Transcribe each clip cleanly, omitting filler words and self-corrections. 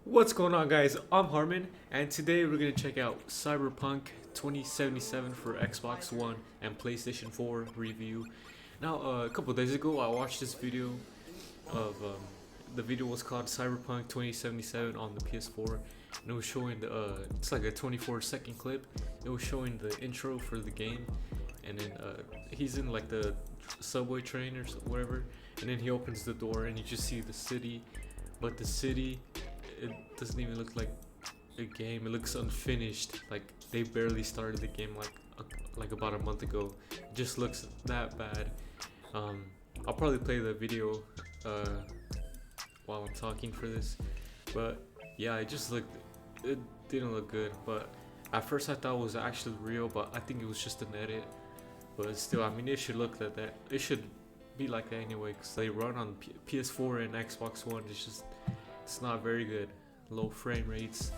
What's going on, guys? I'm Harmon, and today we're going to check out Cyberpunk 2077 for Xbox One and PlayStation 4 review. Now, a couple days ago, I watched this video of, the video was called Cyberpunk 2077 on the PS4, and it was showing, it's like a 24-second clip. It was showing the intro for the game, and then he's in like the subway train or whatever, and then he opens the door and you just see the city, but the city, it doesn't even look like a game. It looks unfinished, like they barely started the game like about a month ago. It just looks that bad. I'll probably play the video while I'm talking for this, but yeah, it didn't look good. But at first I thought it was actually real, but I think it was just an edit. But still, I mean, it should look like that. It should be like that anyway, because they run on PS4 and Xbox One. It's not very good. Low frame rates,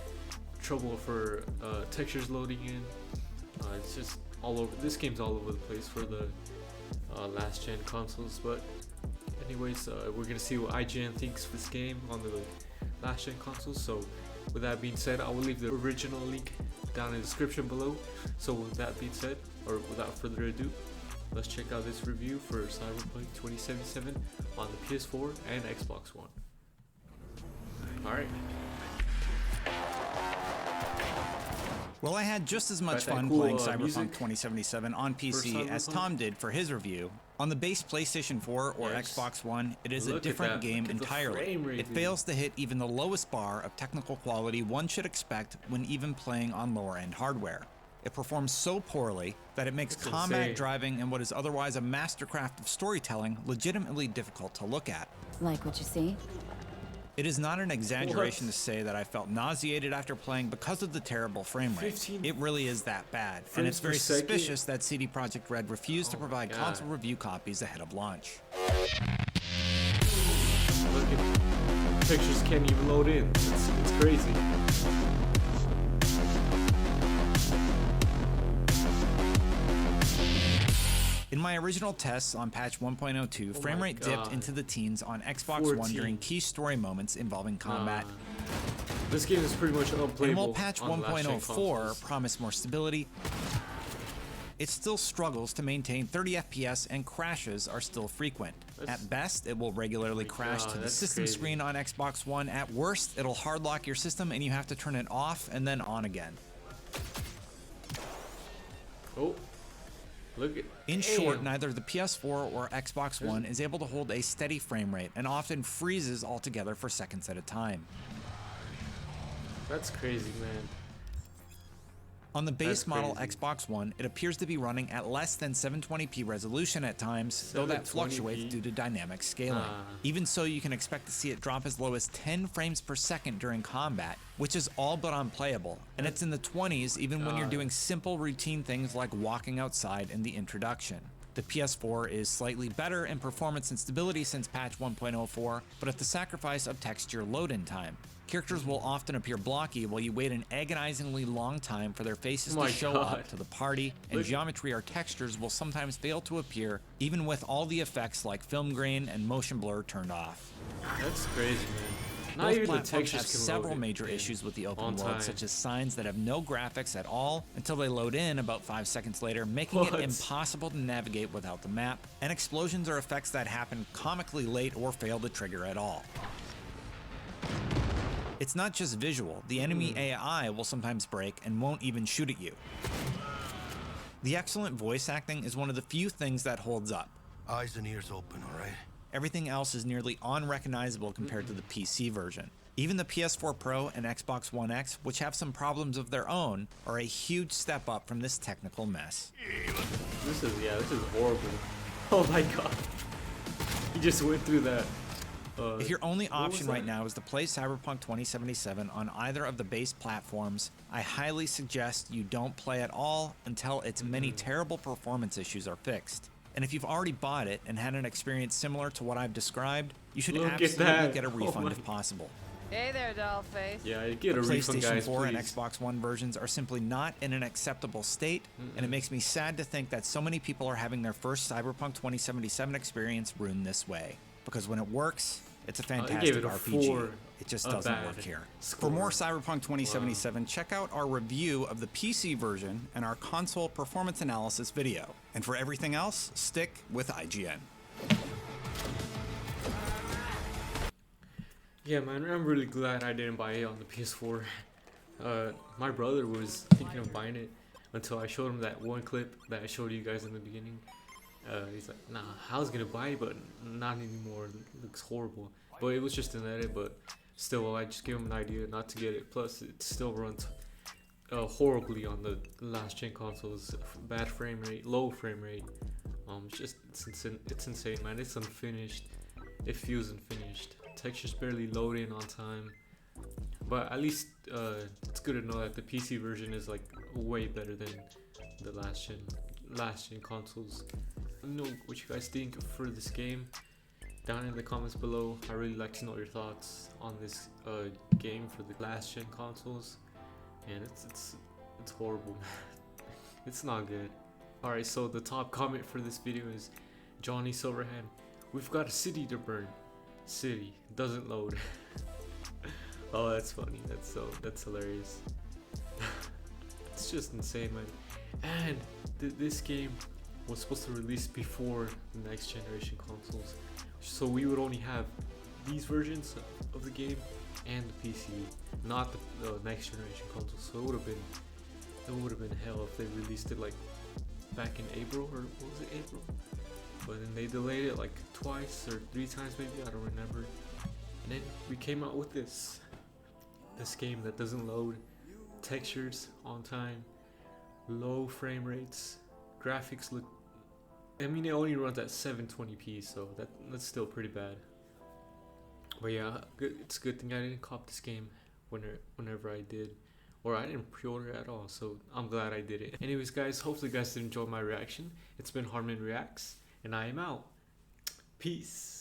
trouble for textures loading in. It's just all over. This game's all over the place for the last gen consoles. But anyways, we're gonna see what IGN thinks of this game on the last gen consoles. So with that being said, I will leave the original link down in the description below. So with that being said, or without further ado, let's check out this review for Cyberpunk 2077 on the PS4 and Xbox One. Alright. Well, I had just as much fun playing Cyberpunk 2077 on PC as Tom did for his review. On the base PlayStation 4 or Xbox One, it is a different game entirely. It fails to hit even the lowest bar of technical quality one should expect when even playing on lower-end hardware. It performs so poorly that it makes combat driving and what is otherwise a mastercraft of storytelling legitimately difficult to look at. Like what you see? It is not an exaggeration to say that I felt nauseated after playing because of the terrible frame rate. It really is that bad, and it's very suspicious that CD Projekt Red refused to provide console review copies ahead of launch. Look at pictures can't even load in. It's crazy. In my original tests on patch 1.02, frame rate dipped into the teens on Xbox One during key story moments involving combat. This game is pretty much unplayable. And while patch 1.04 promised more stability, it still struggles to maintain 30 FPS and crashes are still frequent. At best, it will regularly crash to the system screen on Xbox One. At worst, it'll hard lock your system and you have to turn it off and then on again. Oh. In short, neither the PS4 or Xbox One is able to hold a steady frame rate and often freezes altogether for seconds at a time. That's crazy, man. On the base model Xbox One, it appears to be running at less than 720p resolution at times, though that fluctuates due to dynamic scaling. Even so, you can expect to see it drop as low as 10 frames per second during combat, which is all but unplayable, and it's in the 20s even when you're doing simple routine things like walking outside in the introduction. The PS4 is slightly better in performance and stability since patch 1.04, but at the sacrifice of texture load-in time. Characters will often appear blocky while you wait an agonizingly long time for their faces to show up to the party, and geometry or textures will sometimes fail to appear even with all the effects like film grain and motion blur turned off. That's crazy, man. Both platforms have several major issues with the open world, such as signs that have no graphics at all until they load in about 5 seconds later, making it impossible to navigate without the map, and explosions or effects that happen comically late or fail to trigger at all. It's not just visual, the enemy AI will sometimes break and won't even shoot at you. The excellent voice acting is one of the few things that holds up. Eyes and ears open, all right? Everything else is nearly unrecognizable compared to the PC version. Even the PS4 Pro and Xbox One X, which have some problems of their own, are a huge step up from this technical mess. This is horrible. Oh my god. He just went through that. If your only option right now is to play Cyberpunk 2077 on either of the base platforms, I highly suggest you don't play at all until its many terrible performance issues are fixed. And if you've already bought it and had an experience similar to what I've described, you should absolutely get a refund if possible. Hey there, dollface. Yeah, you get a refund, guys, PlayStation 4 and Xbox One versions are simply not in an acceptable state, and it makes me sad to think that so many people are having their first Cyberpunk 2077 experience ruined this way. Because when it works, It's a I gave fantastic it a RPG. 4. It just a doesn't bad work here. score. For more Cyberpunk 2077, check out our review of the PC version and our console performance analysis video. And for everything else, stick with IGN. Yeah, man, I'm really glad I didn't buy it on the PS4. My brother was thinking of buying it until I showed him that one clip that I showed you guys in the beginning. He's like, nah, I was gonna buy it, but not anymore. It looks horrible. But it was just an edit, but still, I just gave him an idea not to get it. Plus, it still runs horribly on the last gen consoles. Bad frame rate, low frame rate. It's insane, man. It's unfinished. It feels unfinished. Textures barely load in on time. But at least it's good to know that the PC version is like way better than the last gen consoles. Let me know what you guys think for this game down in the comments below. I really like to know your thoughts on this game for the last gen consoles. And it's horrible. It's not good. Alright, so the top comment for this video is Johnny Silverhand. We've got a city to burn. City doesn't load. Oh, that's funny. That's hilarious. It's just insane, man. And this game was supposed to release before the next generation consoles, so we would only have these versions of the game and the PC, not the next generation consoles. So it would have been hell if they released it like back in April, or what was it, April? But then they delayed it like twice or 3 times maybe, I don't remember. And then we came out with this game that doesn't load, textures on time, low frame rates, graphics look, I mean, it only runs at 720p, so that's still pretty bad. But yeah, it's a good thing I didn't cop this game whenever I did, or I didn't pre-order it at all, so I'm glad I did it. Anyways guys, hopefully you guys did enjoy my reaction. It's been HarmonReacts, and I am out. Peace.